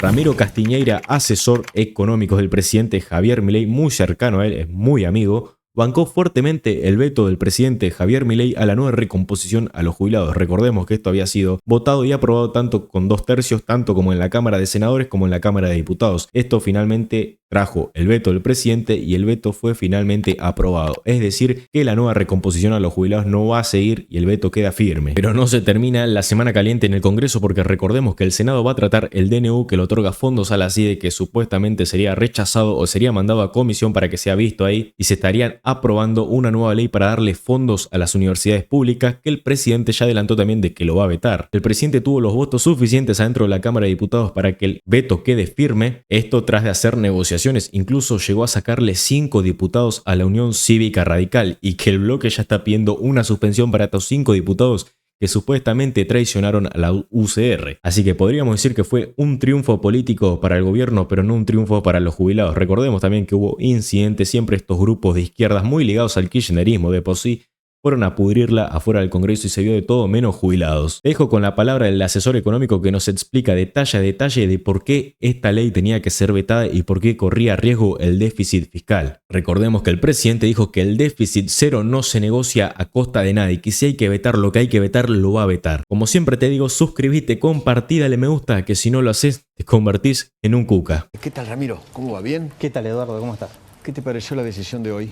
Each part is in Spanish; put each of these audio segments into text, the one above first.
Ramiro Castiñeira, asesor económico del presidente Javier Milei, muy cercano a él, es muy amigo, bancó fuertemente el veto del presidente Javier Milei a la nueva recomposición a los jubilados. Recordemos que esto había sido votado y aprobado tanto con 2/3, tanto como en la Cámara de Senadores como en la Cámara de Diputados. Esto finalmente trajo el veto del presidente y el veto fue finalmente aprobado. Es decir, que la nueva recomposición a los jubilados no va a seguir y el veto queda firme. Pero no se termina la semana caliente en el Congreso, porque recordemos que el Senado va a tratar el DNU que le otorga fondos a la CIDE, que supuestamente sería rechazado o sería mandado a comisión para que sea visto ahí, y se estarían aprobando una nueva ley para darle fondos a las universidades públicas, que el presidente ya adelantó también de que lo va a vetar. El presidente tuvo los votos suficientes adentro de la Cámara de Diputados para que el veto quede firme, esto tras de hacer negociaciones. Incluso llegó a sacarle 5 diputados a la Unión Cívica Radical, y que el bloque ya está pidiendo una suspensión para estos 5 diputados que supuestamente traicionaron a la UCR. Así que podríamos decir que fue un triunfo político para el gobierno, pero no un triunfo para los jubilados. Recordemos también que hubo incidentes, siempre estos grupos de izquierdas muy ligados al kirchnerismo de por sí fueron a pudrirla afuera del Congreso y se vio de todo menos jubilados. Dejo con la palabra del asesor económico que nos explica detalle a detalle de por qué esta ley tenía que ser vetada y por qué corría riesgo el déficit fiscal. Recordemos que el presidente dijo que el déficit cero no se negocia a costa de nadie, que si hay que vetar lo que hay que vetar, lo va a vetar. Como siempre te digo, suscríbete, compartí, dale me gusta, que si no lo haces, te convertís en un cuca. ¿Qué tal, Ramiro? ¿Cómo va? ¿Bien? ¿Qué tal, Eduardo? ¿Cómo estás? ¿Qué te pareció la decisión de hoy?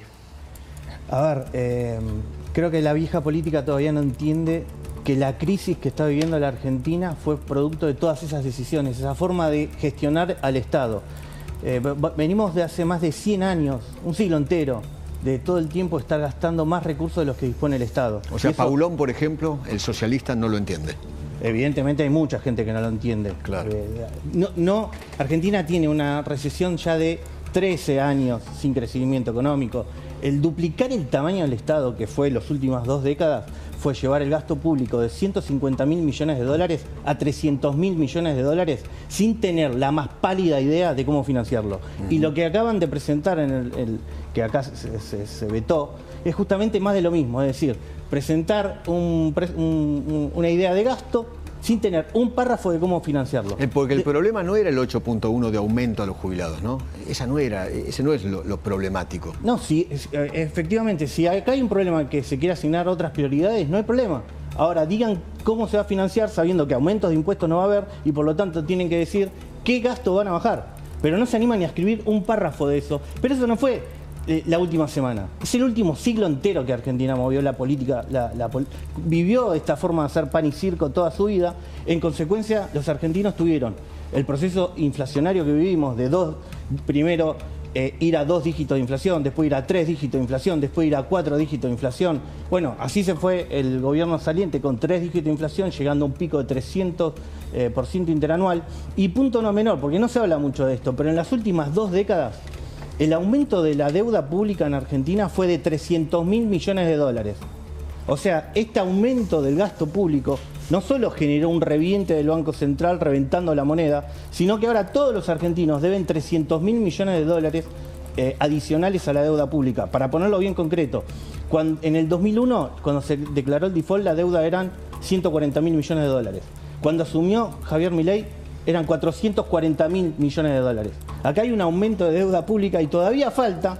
A ver, creo que la vieja política todavía no entiende que la crisis que está viviendo la Argentina fue producto de todas esas decisiones, esa forma de gestionar al Estado. Venimos de hace más de 100 años, un siglo entero, de todo el tiempo estar gastando más recursos de los que dispone el Estado. O sea, Paulón, por ejemplo, el socialista, no lo entiende. Evidentemente hay mucha gente que no lo entiende. Claro. Argentina tiene una recesión ya de 13 años sin crecimiento económico. El duplicar el tamaño del Estado, que fue en las últimas 2 décadas, fue llevar el gasto público de 150.000 millones de dólares a 300.000 millones de dólares sin tener la más pálida idea de cómo financiarlo. Y lo que acaban de presentar, que acá se vetó, es justamente más de lo mismo, es decir, presentar una idea de gasto sin tener un párrafo de cómo financiarlo. Porque el problema no era el 8.1 de aumento a los jubilados, ¿no? Ese no es lo problemático. No, sí, efectivamente, si acá hay un problema que se quiere asignar otras prioridades, no hay problema. Ahora, digan cómo se va a financiar sabiendo que aumentos de impuestos no va a haber y por lo tanto tienen que decir qué gasto van a bajar. Pero no se animan ni a escribir un párrafo de eso. Pero eso no fue la última semana. Es el último siglo entero que Argentina movió la política, vivió esta forma de hacer pan y circo toda su vida. En consecuencia, los argentinos tuvieron el proceso inflacionario que vivimos de primero ir a 2 dígitos de inflación, después ir a 3 dígitos de inflación, después ir a 4 dígitos de inflación. Bueno, así se fue el gobierno saliente con 3 dígitos de inflación, llegando a un pico de 300% interanual. Y punto no menor, porque no se habla mucho de esto, pero en las últimas 2 décadas, el aumento de la deuda pública en Argentina fue de 300.000 millones de dólares. O sea, este aumento del gasto público no solo generó un reviente del Banco Central reventando la moneda, sino que ahora todos los argentinos deben 300.000 millones de dólares adicionales a la deuda pública. Para ponerlo bien concreto, en el 2001, cuando se declaró el default, la deuda eran 140.000 millones de dólares. Cuando asumió Javier Milei, eran 440.000 millones de dólares. Acá hay un aumento de deuda pública y todavía falta,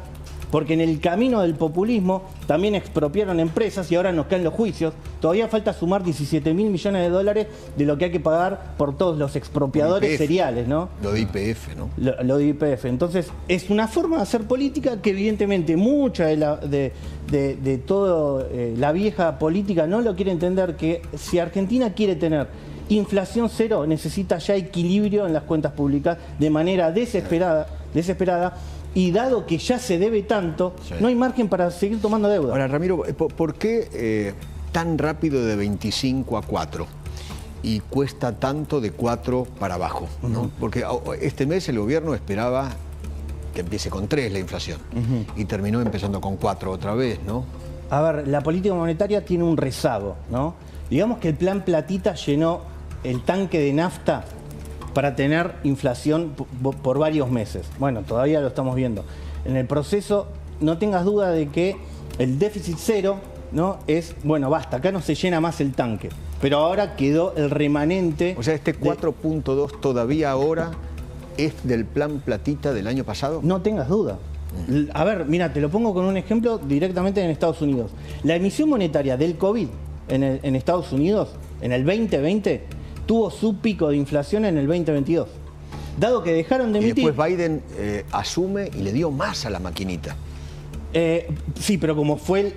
porque en el camino del populismo también expropiaron empresas y ahora nos caen los juicios. Todavía falta sumar 17.000 millones de dólares de lo que hay que pagar por todos los expropiadores seriales, ¿no? Lo de YPF, ¿no? Lo de YPF. Entonces, es una forma de hacer política que evidentemente mucha de toda la vieja política no lo quiere entender, que si Argentina quiere tener inflación cero, necesita ya equilibrio en las cuentas públicas de manera desesperada, y dado que ya se debe tanto, no hay margen para seguir tomando deuda. Ahora, Ramiro, ¿por qué tan rápido de 25 a 4? Y cuesta tanto de 4 para abajo, ¿no? Porque este mes el gobierno esperaba que empiece con 3 la inflación, y terminó empezando con 4 otra vez, ¿no? A ver, la política monetaria tiene un rezago, ¿no? Digamos que el plan Platita llenó el tanque de nafta para tener inflación por varios meses. Bueno, todavía lo estamos viendo. En el proceso, no tengas duda de que el déficit cero, ¿no? Es, bueno, basta, acá no se llena más el tanque. Pero ahora quedó el remanente. O sea, este 4.2 todavía ahora es del plan Platita del año pasado? No tengas duda. A ver, mira, te lo pongo con un ejemplo directamente en Estados Unidos. La emisión monetaria del COVID en Estados Unidos, en el 2020, tuvo su pico de inflación en el 2022. Dado que dejaron de emitir... Y después Biden asume y le dio más a la maquinita. Sí, pero como fue,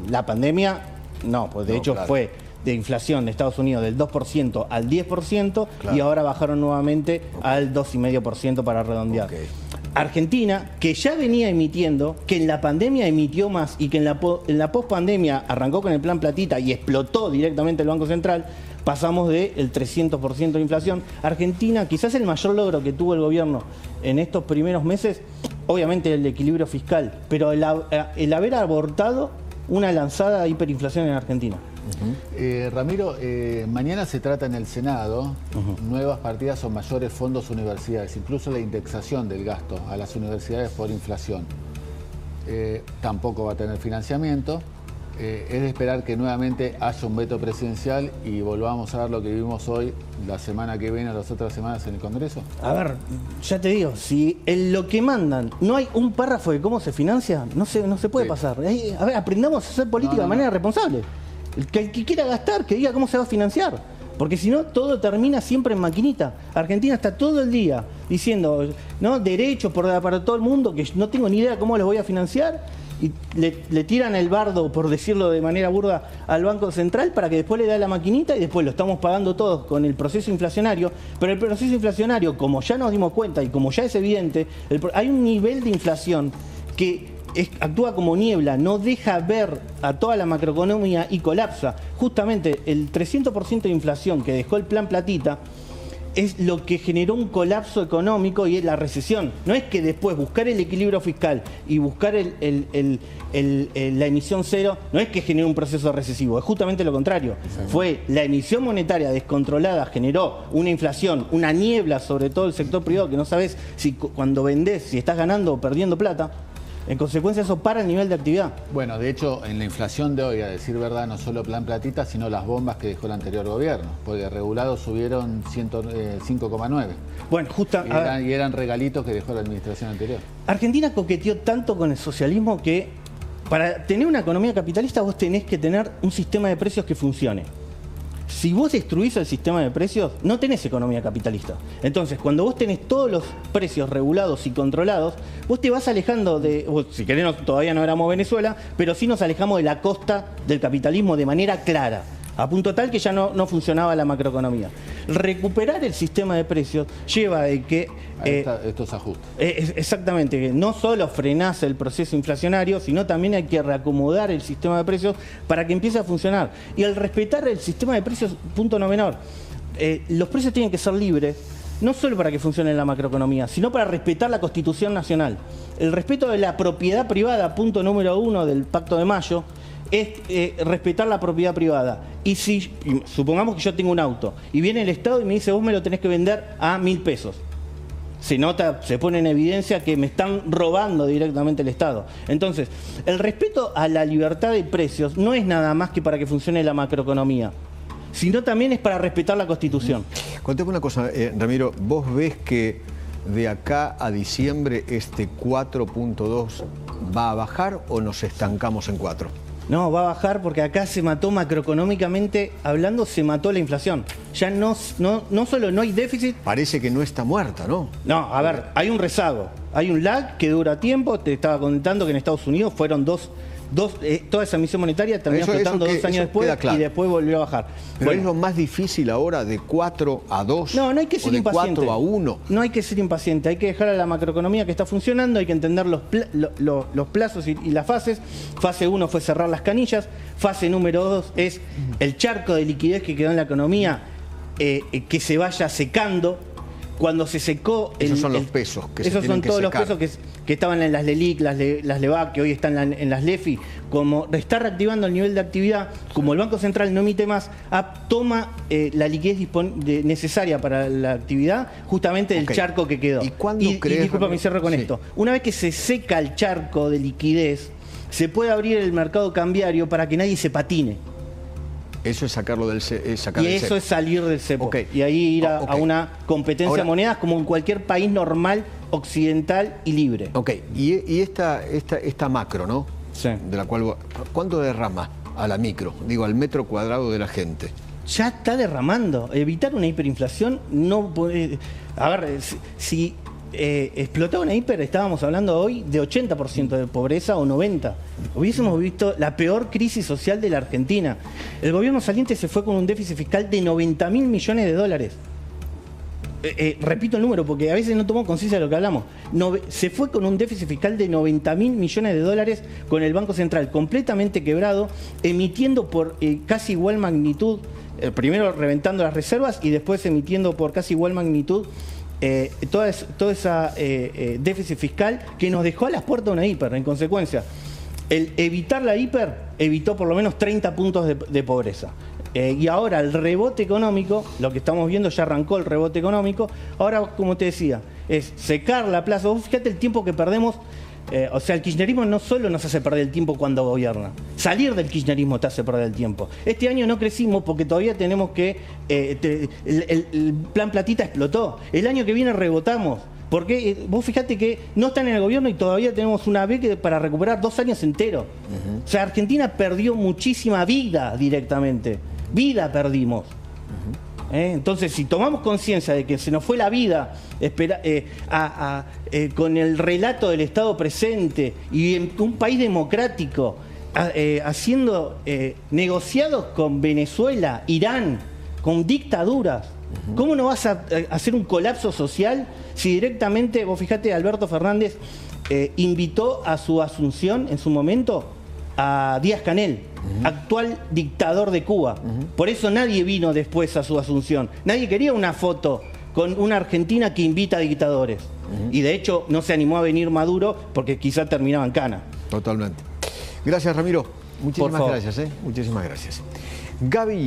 la pandemia, no, pues de hecho claro. Fue de inflación de Estados Unidos del 2% al 10%, claro. Y ahora bajaron nuevamente al 2,5% para redondear. Okay. Argentina, que ya venía emitiendo, que en la pandemia emitió más y que en la pospandemia arrancó con el plan Platita y explotó directamente el Banco Central, pasamos del 300% de inflación. Argentina, quizás el mayor logro que tuvo el gobierno en estos primeros meses, obviamente el equilibrio fiscal, pero el haber abortado una lanzada de hiperinflación en Argentina. Ramiro, mañana se trata en el Senado nuevas partidas o mayores fondos universidades, incluso la indexación del gasto a las universidades por inflación. Tampoco va a tener financiamiento. Es de esperar que nuevamente haya un veto presidencial y volvamos a ver lo que vivimos hoy, la semana que viene o las otras semanas en el Congreso. A ver, ya te digo, si en lo que mandan no hay un párrafo de cómo se financia, no se puede pasar. A ver, aprendamos a hacer política de manera responsable. El que quiera gastar, que diga cómo se va a financiar. Porque si no, todo termina siempre en maquinita. Argentina está todo el día diciendo, ¿no?, derechos para todo el mundo, que no tengo ni idea cómo los voy a financiar. Y le tiran el bardo, por decirlo de manera burda, al Banco Central para que después le dé la maquinita y después lo estamos pagando todos con el proceso inflacionario. Pero el proceso inflacionario, como ya nos dimos cuenta y como ya es evidente, hay un nivel de inflación que actúa como niebla, no deja ver a toda la macroeconomía y colapsa. Justamente el 300% de inflación que dejó el plan Platita es lo que generó un colapso económico y es la recesión. No es que después buscar el equilibrio fiscal y buscar la emisión cero, no es que generó un proceso recesivo, es justamente lo contrario. Fue la emisión monetaria descontrolada, generó una inflación, una niebla sobre todo el sector privado, que no sabes si cuando vendés, si estás ganando o perdiendo plata. En consecuencia, eso para el nivel de actividad. Bueno, de hecho, en la inflación de hoy, a decir verdad, no solo plan Platita, sino las bombas que dejó el anterior gobierno, porque regulados subieron 5,9. Bueno, y eran regalitos que dejó la administración anterior. Argentina coqueteó tanto con el socialismo que para tener una economía capitalista vos tenés que tener un sistema de precios que funcione. Si vos destruís el sistema de precios, no tenés economía capitalista. Entonces, cuando vos tenés todos los precios regulados y controlados, vos te vas alejando si querés, todavía no éramos Venezuela, pero sí nos alejamos de la costa del capitalismo de manera clara, a punto tal que ya no funcionaba la macroeconomía. Recuperar el sistema de precios lleva de que... estos ajustes. Exactamente, que no solo frenás el proceso inflacionario, sino también hay que reacomodar el sistema de precios para que empiece a funcionar. Y al respetar el sistema de precios, punto no menor, los precios tienen que ser libres, no solo para que funcione la macroeconomía, sino para respetar la Constitución Nacional. El respeto de la propiedad privada, punto número 1 del Pacto de Mayo, es respetar la propiedad privada. Y si supongamos que yo tengo un auto y viene el Estado y me dice, vos me lo tenés que vender a 1.000 pesos. Se pone en evidencia que me están robando directamente el Estado. Entonces, el respeto a la libertad de precios no es nada más que para que funcione la macroeconomía, sino también es para respetar la Constitución. Contame una cosa, Ramiro, ¿vos ves que de acá a diciembre este 4.2 va a bajar o nos estancamos en 4? No, va a bajar porque acá se mató macroeconómicamente hablando, se mató la inflación. Ya no solo no hay déficit. Parece que no está muerta, ¿no? No, a ver, hay un rezago, hay un lag que dura tiempo. Te estaba contando que en Estados Unidos fueron toda esa emisión monetaria terminó explotando 2 años después y después volvió a bajar. Pero es lo más difícil ahora de 4 a 2. No hay que ser impaciente. 4 a 1. No hay que ser impaciente, hay que dejar a la macroeconomía que está funcionando, hay que entender los plazos y las fases. Fase 1 fue cerrar las canillas, fase número 2 es el charco de liquidez que quedó en la economía, que se vaya secando. Cuando se secó... Esos son los pesos que se tienen que secar. Esos son todos los pesos que estaban en las LELIC, las LEVAC, que hoy están en las LEFI. Como está reactivando el nivel de actividad, como el Banco Central no emite más, toma la liquidez necesaria para la actividad, justamente del charco que quedó. ¿Y cuándo crees? Disculpa, me cierro con esto. Una vez que se seca el charco de liquidez, se puede abrir el mercado cambiario para que nadie se patine. Eso es sacarlo del sacar Y del eso cepo. es salir del cepo. Ok. Y ahí ir a Ok. una competencia Ahora- de monedas como en cualquier país normal, occidental y libre. Ok, y esta macro, ¿no? Sí. De la cual, ¿cuánto derrama a la micro? Digo, al metro cuadrado de la gente. Ya está derramando. Evitar una hiperinflación no puede... A ver, si explotaba una hiper, estábamos hablando hoy de 80% de pobreza o 90%. Hubiésemos visto la peor crisis social de la Argentina. El gobierno saliente se fue con un déficit fiscal de 90.000 millones de dólares. Repito el número porque a veces no tomamos conciencia de lo que hablamos. Se fue con un déficit fiscal de 90.000 millones de dólares con el Banco Central completamente quebrado, emitiendo por casi igual magnitud, primero reventando las reservas y después emitiendo por casi igual magnitud toda esa déficit fiscal que nos dejó a las puertas de una hiper. En consecuencia, el evitar la hiper evitó por lo menos 30 puntos de pobreza. Y ahora el rebote económico, lo que estamos viendo, ya arrancó el rebote económico. Ahora, como te decía, es secar la plaza. Vos fíjate el tiempo que perdemos. O sea, el kirchnerismo no solo nos hace perder el tiempo cuando gobierna. Salir del kirchnerismo te hace perder el tiempo. Este año no crecimos porque todavía tenemos que... el plan platita explotó. El año que viene rebotamos. Porque vos fíjate que no están en el gobierno y todavía tenemos una B para recuperar 2 años enteros. O sea, Argentina perdió muchísima vida directamente. Vida perdimos. Entonces, si tomamos conciencia de que se nos fue la vida con el relato del Estado presente y en un país democrático, haciendo negociados con Venezuela, Irán, con dictaduras, ¿cómo no vas a hacer un colapso social si directamente, vos fíjate, Alberto Fernández invitó a su asunción en su momento a Díaz-Canel, actual dictador de Cuba? Por eso nadie vino después a su asunción. Nadie quería una foto con una Argentina que invita a dictadores. Y de hecho no se animó a venir Maduro porque quizá terminaba en cana. Totalmente. Gracias, Ramiro. Muchísimas favor. gracias. Muchísimas gracias. Gaby.